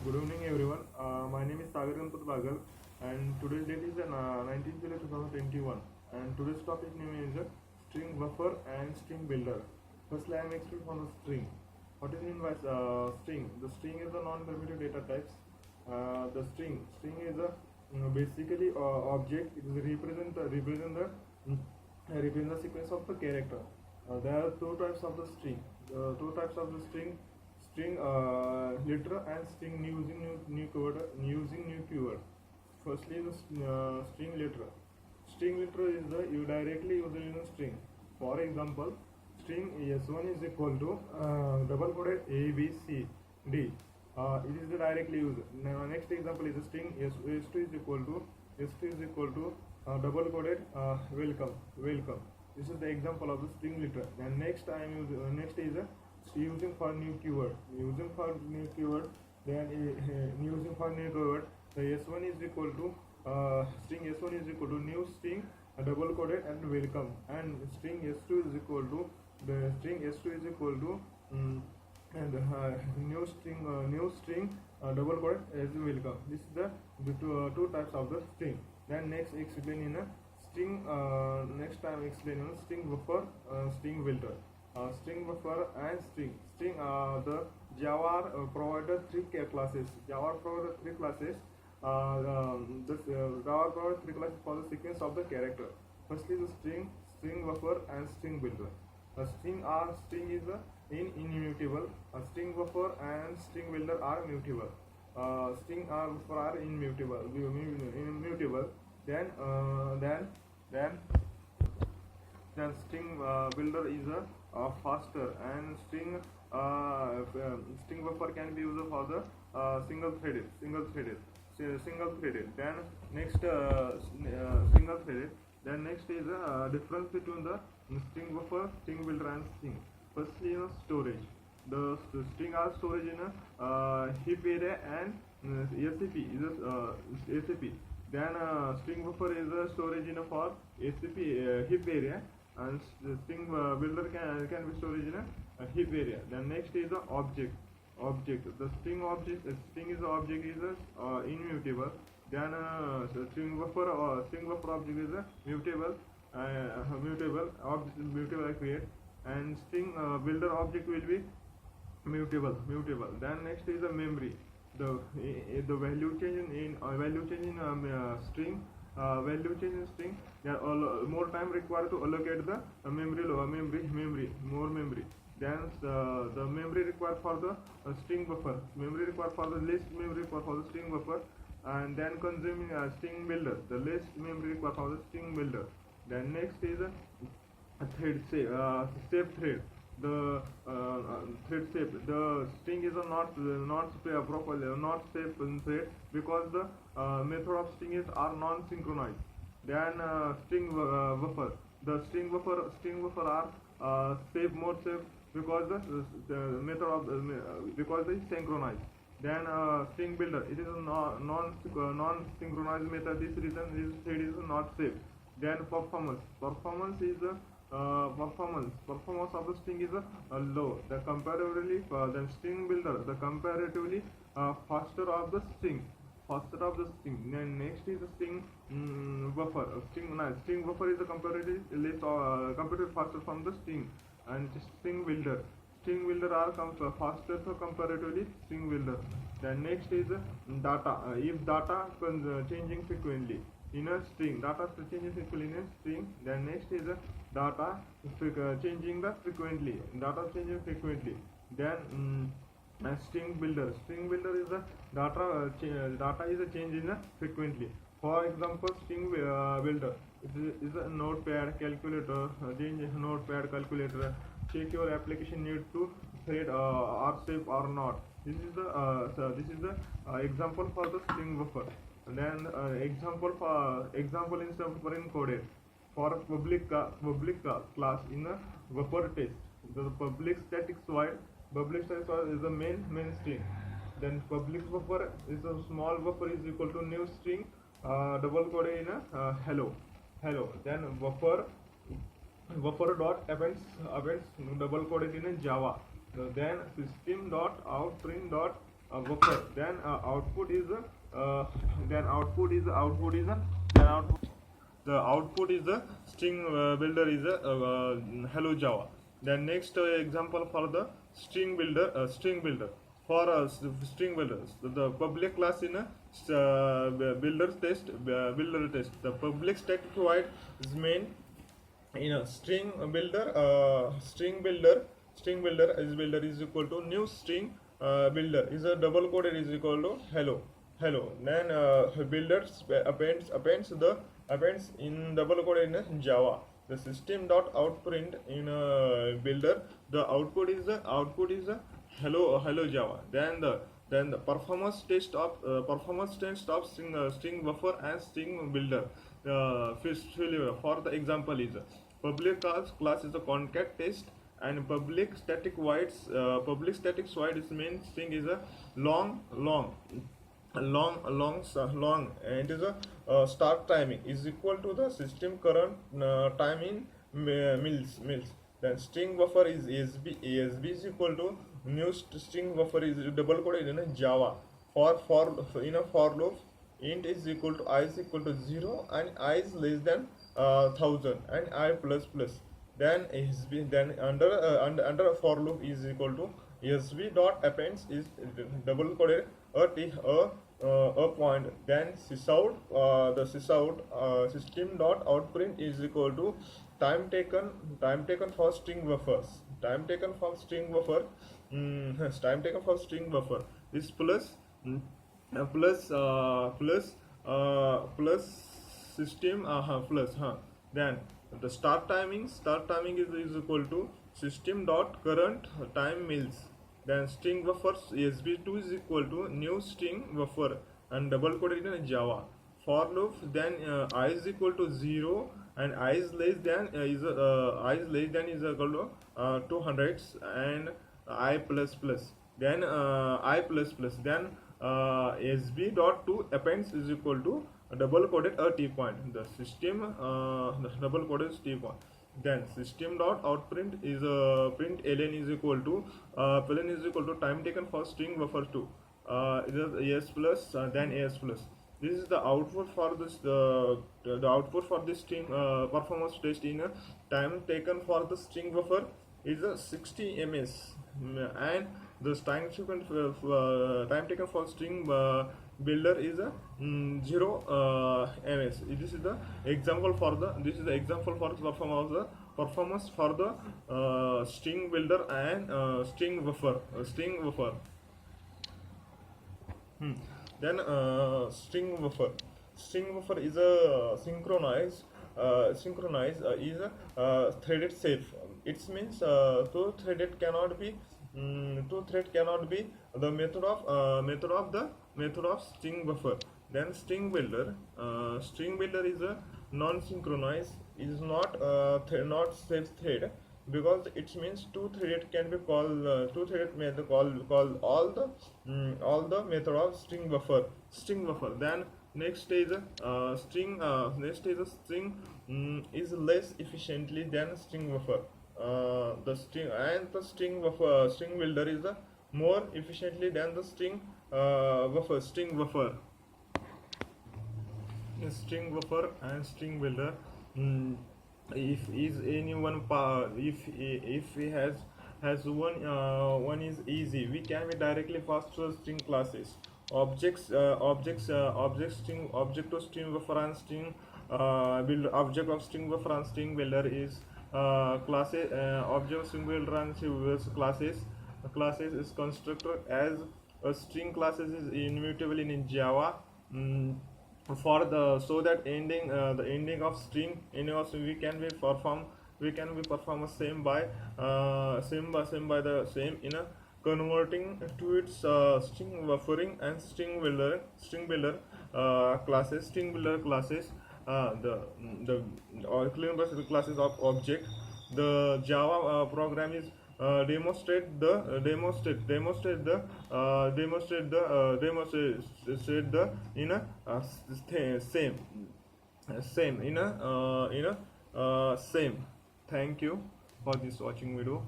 Good evening, everyone. My name is Sagar Ganpat Bagal, and today's date is 19th July 2021. And today's topic name is string buffer and string builder. Firstly, I am explaining on the string. What is mean by string? The string is a non-primitive data types. The string is a basically object. It is represent the sequence of the character. There are two types of the string. Two types of the string literal and string using new keyword. Firstly, the string literal. String literal is the you directly used in a string. For example, string s1 is equal to double quoted a b c d. It is the directly used. Now, next example is the string s2 is equal to double quoted welcome. This is the example of the string literal. And next next is a using for new keyword. Then using for new keyword, the s1 is equal to string s1 is equal to new string double quoted and welcome, and string s2 is equal to and new string double quoted as welcome. This is the two types of the string. Then next explain in a string. Next time explain in a string buffer, string builder. String buffer and string the Java provided classes. Java provided three classes. Java provided three classes for the sequence of the character. Firstly, the string buffer and string builder. String is immutable. String buffer and string builder are mutable. String buffer are immutable. Then string builder is faster, and string buffer can be used for the single threaded. Then next single threaded. Then next is difference between the string buffer, string builder, and string. Firstly, storage. The string are storage in a heap area, and SCP is a SCP. Then string buffer is a storage in a for SCP heap area, and string builder can be storage in a heap area. Then next is the object. The string is the object is immutable. Then string buffer object is a mutable I create, and string builder object will be mutable. Then next is the memory. The value change in string. There are more time required to allocate the more memory. Then the memory required for the string buffer. Memory required for the least memory for the string buffer, and then consuming string builder. The least memory required for the string builder. Then next is a thread safe thread. The thread safe. The string is not safe thread, because the method of string is are non-synchronized. Then string buffer. The string buffer are more safe, because the method of because they is synchronized. Then string builder, it is a non-synchronized method. This reason this thread is not safe. Then performance is performance of the string is low. The comparatively the string builder, the comparatively faster of the string. Then next is the string buffer. String buffer is the comparatively faster from the string, and string builder. String builder are faster, so comparatively string builder. Then next is data. If data changing frequently in a string, then next is data changing frequently. Then string builder is a data is a change in frequently. For example, string builder is a notepad calculator. Change notepad calculator. Check your application need to thread are safe or not. This is the example for the string buffer. And then example in encoded for a public class in a buffer test. The public static void is the main string. Then public buffer is a small buffer is equal to new string double quoted in a hello. Then buffer dot appends double quoted in a Java. Then system dot out print dot buffer. Then output is then output is the output is the string builder is a hello Java. Then next example for the string builder for string builders, the public class in a builder test, the public static void is main in a string builder is equal to new string builder is a double quoted is equal to hello. Then builders appends in double quoted in Java. The system dot outprint in builder, the output is a hello Java. Then the performance test of string buffer and string builder. For the example is public class is a concat test, and public static void is main string is a long, and it is a start timing is equal to the system current time in mills. Then string buffer is ASB is equal to new string buffer is double coded in a Java. In a for loop, int is equal to I is equal to 0 and I is less than 1000 and I plus. Then ASB, then under a for loop is equal to ASB dot appends is double coded a point. Then sysout system dot outprint is equal to time taken for string buffers. Time taken for string buffer is plus system then the start timing is equal to system dot current time mills. Then string buffers SB2 is equal to new string buffer and double quoted in Java. For loop, then I is equal to 0 and I is less than is equal to 200 and I plus. Then I plus. Then SB dot to appends is equal to double quoted a T point. The system the double quoted T point. Then system dot outprint is print ln is equal to time taken for string buffer 2 is AS plus then AS plus. This is the output for this the output for this string performance test in time taken for the string buffer is 60 ms, and the time taken for string builder is 0 ms. This is the example for the performance for the string builder and string buffer. Then string buffer is a synchronize is a threaded safe. It means two thread cannot be the method of string buffer. Then string builder is a non-synchronized, is not safe thread, because it means two threaded can be called call all the method of string buffer. Then next is a string is less efficiently than string buffer. The string builder is more efficiently than the string buffer. String buffer and string builder. If is any one if he has one is easy, we can be directly pass to string classes. Object to string buffer and string builder. Object of string buffer and string builder is classes. Object of string builder and classes is constructor as a string classes is immutable in Java. For the so that ending the ending of string we can be perform same by the same in a converting to its string buffering and string builder classes. String builder classes the classes of object. The Java program is demonstrate the in a same in a same. Thank you for this watching video.